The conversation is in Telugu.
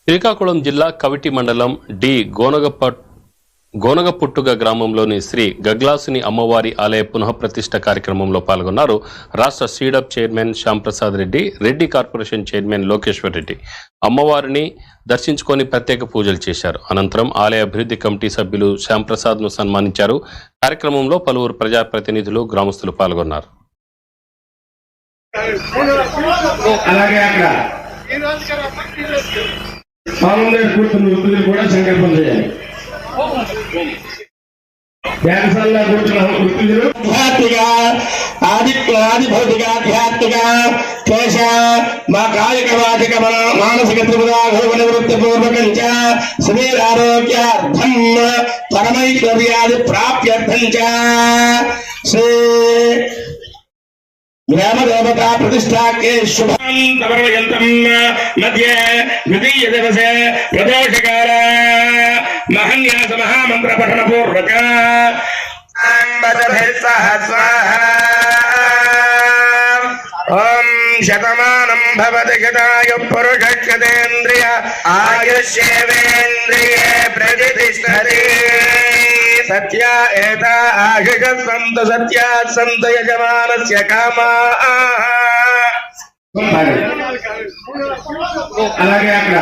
శ్రీకాకుళం జిల్లా కవిటి మండలం డి గోనగపుట్టుగ గ్రామంలోని శ్రీ గగ్లాసుని అమ్మవారి ఆలయ పునఃప్రతిష్ఠ కార్యక్రమంలో పాల్గొన్నారు రాష్ట్ర SEEDAP chairman Shyamprasad Reddy, Reddy corporation chairman Lokeshwar Reddy. అమ్మవారిని దర్శించుకొని ప్రత్యేక పూజలు చేశారు. అనంతరం ఆలయ అభివృద్ధి కమిటీ సభ్యులు శ్యాంప్రసాద్ ను సన్మానించారు. కార్యక్రమంలో పలువురు ప్రజాప్రతినిధులు, గ్రామస్తులు పాల్గొన్నారు. కూర్చున్న వృత్తులు కూడా సంకల్పం చేయాలి. ఆదిభౌతిక క్లేశ మా కాలిక వాచిక మానసిక త్రిపురావృత్తిపూర్వకం చ శరీరారోగ్యార్థం పరమైశ్వర్యాది ప్రాప్త్యర్థం చ శ్రీ ग्राम देवता प्रतिष्ठा के शुभम मध्य द्वितीय दिवसे प्रदोषकाल महन्यास महामंत्र पठन पूर्वक ओम शतमानं भवति शतायुः पुरुषश्चतेन्द्रिय आयुष्येवेन्द्रिये प्रतिष्ठति सत्या एता आशिष संत सत्या संत यजमानस्य कामाः అలాగే అక్కడ